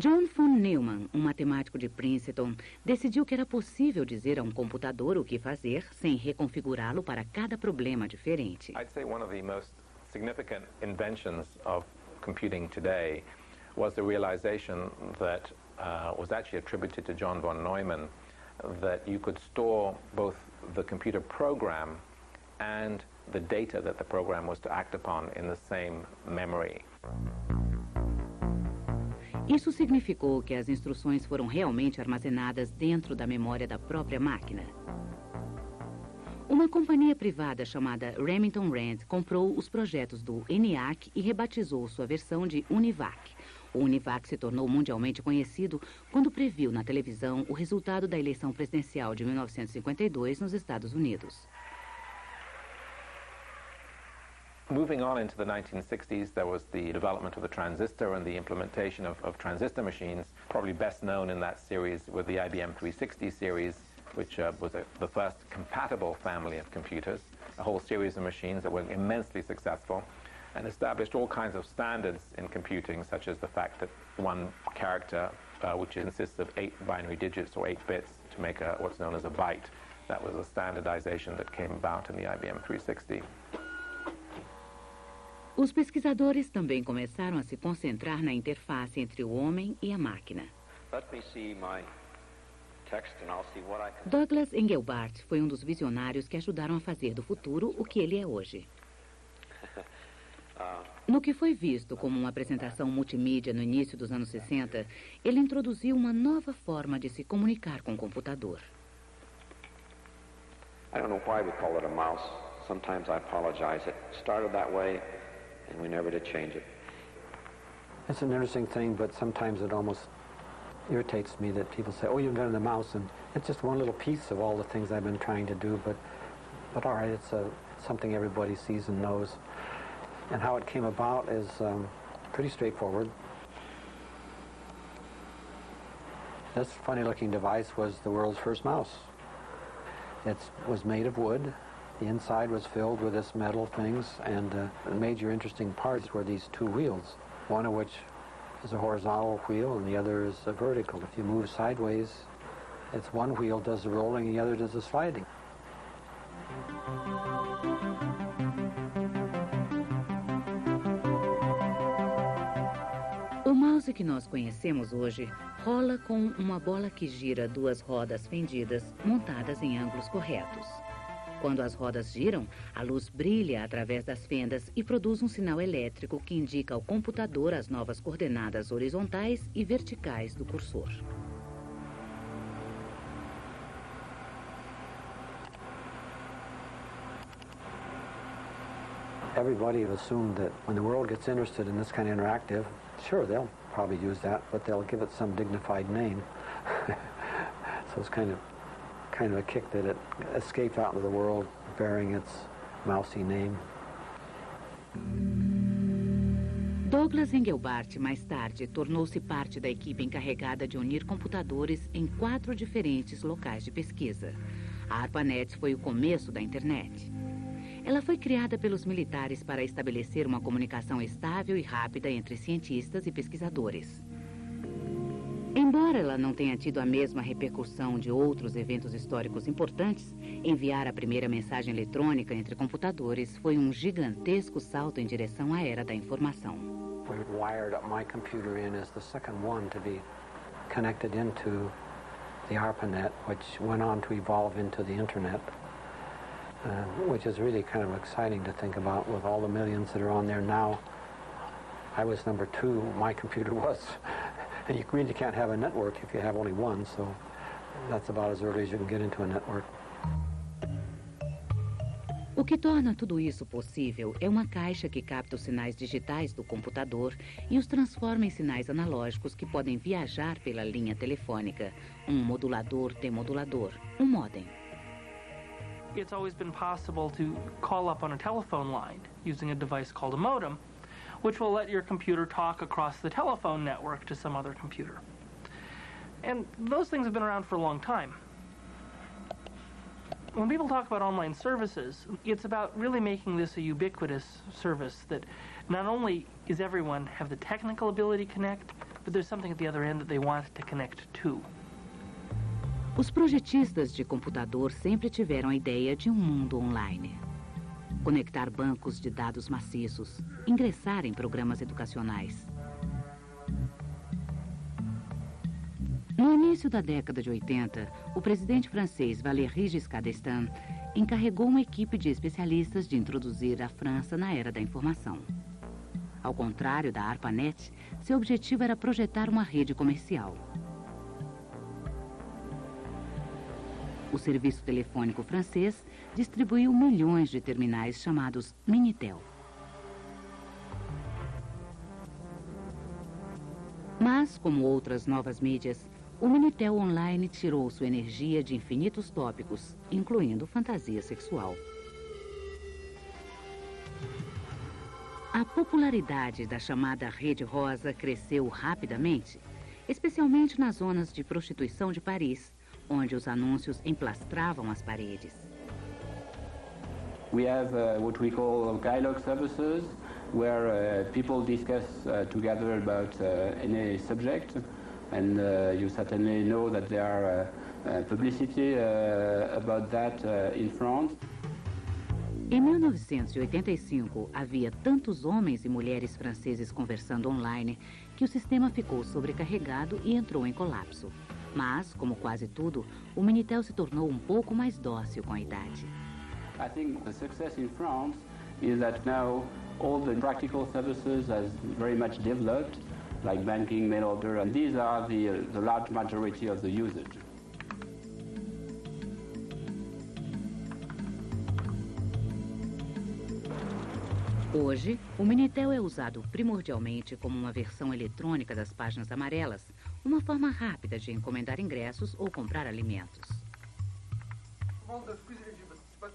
John von Neumann, um matemático de Princeton, decidiu que era possível dizer a um computador o que fazer sem reconfigurá-lo para cada problema diferente. I'd say one of the most significant inventions of computing today was the realization that was actually attributed to John von Neumann, that you could store both the computer program and the data that the program was to act upon in the same memory. Isso significou que as instruções foram realmente armazenadas dentro da memória da própria máquina. Uma companhia privada chamada Remington Rand comprou os projetos do ENIAC e rebatizou sua versão de UNIVAC. O UNIVAC se tornou mundialmente conhecido quando previu na televisão o resultado da eleição presidencial de 1952 nos Estados Unidos. Moving on into the 1960s, there was the development of the transistor and the implementation of transistor machines. Probably best known in that series with the IBM 360 series, which was the first compatible family of computers, a whole series of machines that were immensely successful and established all kinds of standards in computing, such as the fact that one character, which consists of 8 binary digits or 8 bits to make what's known as a byte, that was a standardization that came about in the IBM 360. Os pesquisadores também começaram a se concentrar na interface entre o homem e a máquina. Douglas Engelbart foi um dos visionários que ajudaram a fazer do futuro o que ele é hoje. No que foi visto como uma apresentação multimídia no início dos anos 60, ele introduziu uma nova forma de se comunicar com o computador. I don't know why we call it a mouse. Sometimes I apologize. It started that way. And we never did change it. It's an interesting thing, but sometimes it almost irritates me that people say, oh, you've invented the mouse, and it's just one little piece of all the things I've been trying to do, but all right, it's something everybody sees and knows. And how it came about is pretty straightforward. This funny-looking device was the world's first mouse. It was made of wood. The inside was filled with this metal things, and the major interesting parts were these 2 wheels, one of which is a horizontal wheel and the other is a vertical. If you move sideways, it's one wheel does the rolling and the other does the sliding. O mouse que nós conhecemos hoje rola com uma bola que gira 2 rodas fendidas montadas em ângulos corretos. Quando as rodas giram, a luz brilha através das fendas e produz um sinal elétrico que indica ao computador as novas coordenadas horizontais e verticais do cursor. Everybody have assumed that when the world gets interested in this kind of interactive, sure, they'll probably use that, but they'll give it some dignified name. So it's kind of a kick that it escaped out into the world bearing its mousy name. Douglas Engelbart, mais tarde, tornou-se parte da equipe encarregada de unir computadores em 4 diferentes locais de pesquisa. A ARPANET foi o começo da internet. Ela foi criada pelos militares para estabelecer uma comunicação estável e rápida entre cientistas e pesquisadores. Embora ela não tenha tido a mesma repercussão de outros eventos históricos importantes, enviar a primeira mensagem eletrônica entre computadores foi um gigantesco salto em direção à era da informação. We wired up my computer in as the second one to be connected into the ARPANET, which went on to evolve into the Internet, which is really kind of exciting to think about with all the millions that are on there now. I was number 2, my computer was. And you really can't have a network if you have only one, so that's about as early as you can get into a network. O que torna tudo isso possível é uma caixa que capta os sinais digitais do computador e os transforma em sinais analógicos que podem viajar pela linha telefônica, um modulador-demodulador, um modem. It's always been possible to call up on a telephone line using a device called a modem, which will let your computer talk across the telephone network to some other computer. And those things have been around for a long time. When people talk about online services, it's about really making this a ubiquitous service that not only is everyone have the technical ability to connect, but but there's something at the other end that they want to connect to. Os projetistas de computador sempre tiveram a ideia de um mundo online. Conectar bancos de dados maciços, ingressar em programas educacionais. No início da década de 80, o presidente francês Valéry Giscard d'Estaing encarregou uma equipe de especialistas de introduzir a França na era da informação. Ao contrário da ARPANET, seu objetivo era projetar uma rede comercial. O serviço telefônico francês distribuiu milhões de terminais chamados Minitel. Mas, como outras novas mídias, o Minitel Online tirou sua energia de infinitos tópicos, incluindo fantasia sexual. A popularidade da chamada Rede Rosa cresceu rapidamente, especialmente nas zonas de prostituição de Paris, onde os anúncios emplastravam as paredes. We have what we call dialogue services, where people discuss together about any subject. And you certainly know that there are publicity about that in France. Em 1985, havia tantos homens e mulheres franceses conversando online que o sistema ficou sobrecarregado e entrou em colapso. Mas, como quase tudo, o Minitel se tornou um pouco mais dócil com a idade. I think the success in France is that now all the practical services has very much developed, like banking, mail order, and these are the large majority of the usage. Hoje, o Minitel é usado primordialmente como uma versão eletrônica das páginas amarelas, uma forma rápida de encomendar ingressos ou comprar alimentos.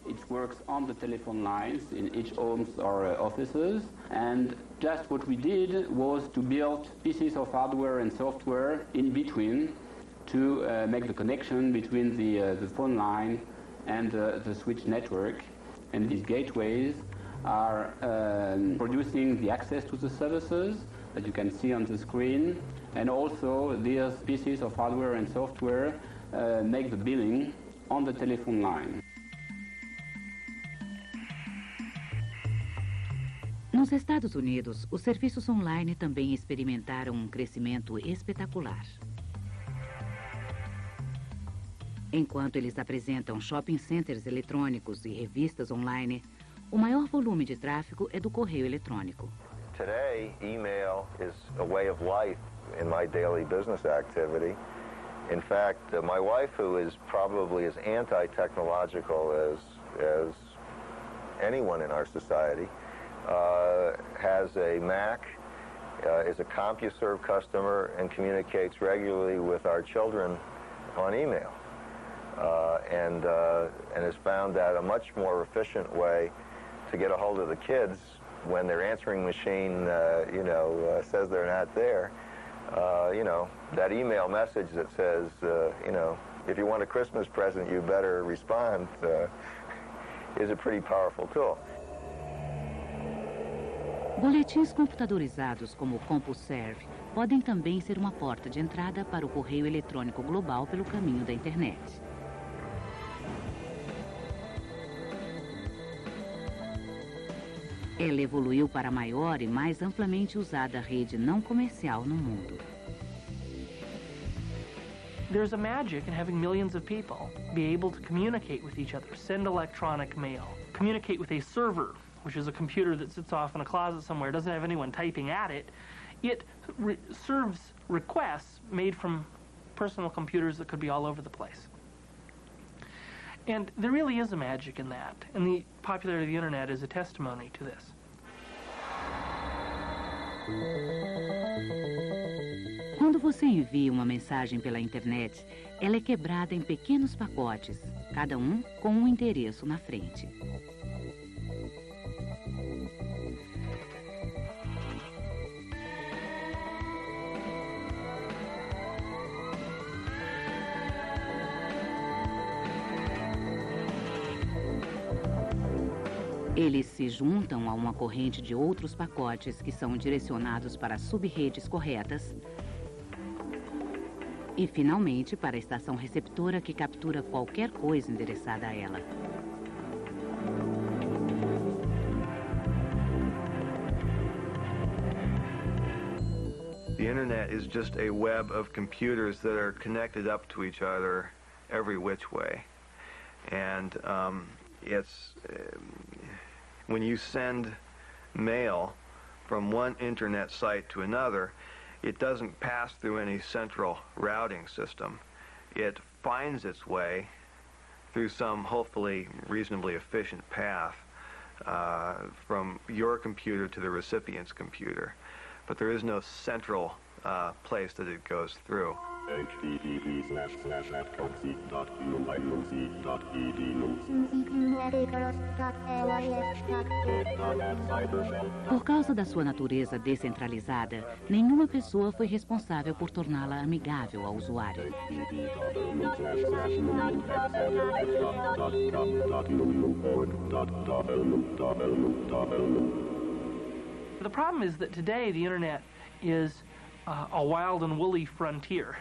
It works on the telephone lines in each homes or offices, and just what we did was to build pieces of hardware and software in between to make the connection between the phone line and the switch network. And these gateways are producing the access to the services that you can see on the screen, and also these pieces of hardware and software make the billing on the telephone line. Nos Estados Unidos, os serviços online também experimentaram um crescimento espetacular. Enquanto eles apresentam shopping centers eletrônicos e revistas online, o maior volume de tráfego é do correio eletrônico. Today, email is a way of life in my daily business activity. In fact, my wife, who is probably as anti-technological as anyone in our society, has a Mac, is a CompuServe customer, and communicates regularly with our children on email. And has found that a much more efficient way to get a hold of the kids when their answering machine, says they're not there. That email message that says, if you want a Christmas present, you better respond, is a pretty powerful tool. Boletins computadorizados como o CompuServe podem também ser uma porta de entrada para o correio eletrônico global pelo caminho da internet. Ela evoluiu para a maior e mais amplamente usada rede não comercial no mundo. There's a magic in having millions of people be able to communicate with each other, send electronic mail, communicate with a server, which is a computer that sits off in a closet somewhere, doesn't have anyone typing at it. It serves requests made from personal computers that could be all over the place. And there really is a magic in that, and the popularity of the internet is a testimony to this. Quando você envia uma mensagem pela internet, ela é quebrada em pequenos pacotes, cada um com um endereço na frente. Eles se juntam a uma corrente de outros pacotes que são direcionados para sub-redes corretas, E, finalmente, para a estação receptora que captura qualquer coisa endereçada a ela. The internet is just a web of computers that are connected up to each other every which way. And when you send mail from one internet site to another, it doesn't pass through any central routing system. It finds its way through some hopefully reasonably efficient path from your computer to the recipient's computer. But there is no central place that it goes through. Por causa da sua natureza descentralizada, nenhuma pessoa foi responsável por torná-la amigável ao usuário. The problem is that today the internet is a wild and woolly frontier.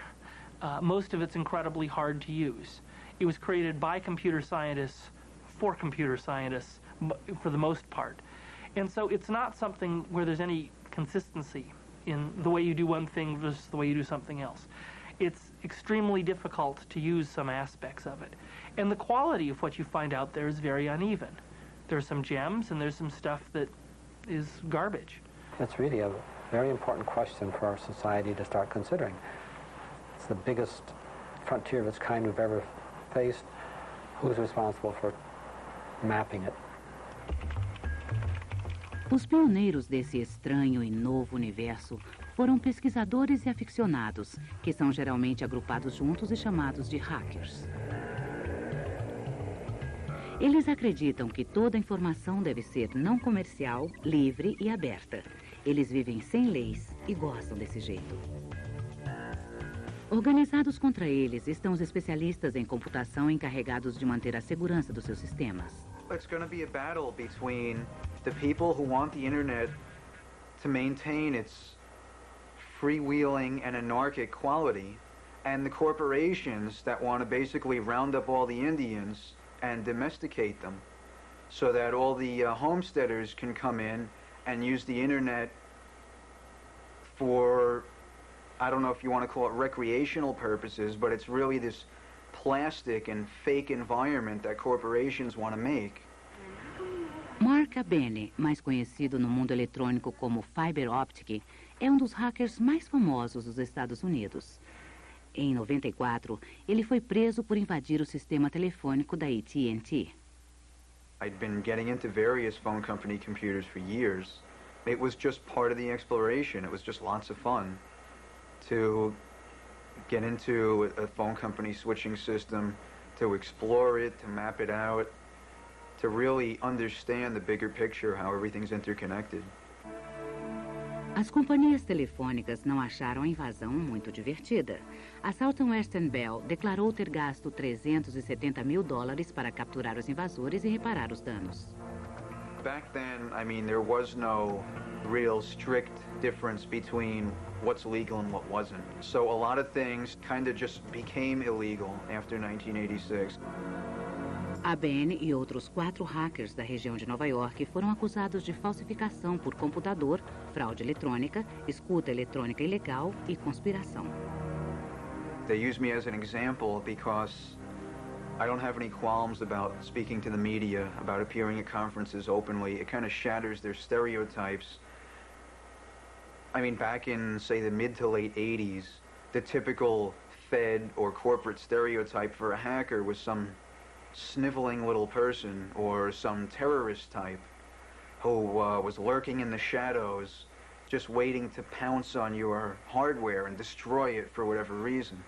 Most of it's incredibly hard to use. It was created by computer scientists for computer scientists for the most part. And so it's not something where there's any consistency in the way you do one thing versus the way you do something else. It's extremely difficult to use some aspects of it. And the quality of what you find out there is very uneven. There's some gems and there's some stuff that is garbage. It's really a very important question for our society to start considering. It's the biggest frontier of its kind we've ever faced. Who's responsible for mapping it? Os pioneiros desse estranho e novo universo foram pesquisadores e aficionados, que são geralmente agrupados juntos e chamados de hackers. Eles acreditam que toda informação deve ser não comercial, livre e aberta. Eles vivem sem leis e gostam desse jeito. Organizados contra eles estão os especialistas em computação encarregados de manter a segurança dos seus sistemas. It's going to be a battle between the people who want the internet to maintain its freewheeling and anarchic quality and the corporations that want to basically round up all the Indians and domesticate them so that all the homesteaders can come in and use the internet for, I don't know if you want to call it recreational purposes, but it's really this plastic and fake environment that corporations want to make. Mark Abene, mais conhecido no mundo eletrônico como Fiber Optic, é um dos hackers mais famosos dos Estados Unidos. Em 94, ele foi preso por invadir o sistema telefônico da AT&T. I'd been getting into various phone company computers for years. It was just part of the exploration. It was just lots of fun to get into a phone company switching system, to explore it, to map it out, to really understand the bigger picture, how everything's interconnected. As companhias telefônicas não acharam a invasão muito divertida. A Southern Western Bell declarou ter gasto $370 mil para capturar os invasores e reparar os danos. Back then, I mean, there was no real strict difference between what's legal and what wasn't. So a lot of things kind of just became illegal after 1986. Abene e outros 4 hackers da região de Nova York foram acusados de falsificação por computador, fraude eletrônica, escuta eletrônica ilegal e conspiração. They use me as an example because I don't have any qualms about speaking to the media, about appearing at conferences openly. It kind of shatters their stereotypes. I mean, back in, say, the mid to late 80s, the typical Fed or corporate stereotype for a hacker was some sniveling little person or some terrorist type who was lurking in the shadows, just waiting to pounce on your hardware and destroy it for whatever reason.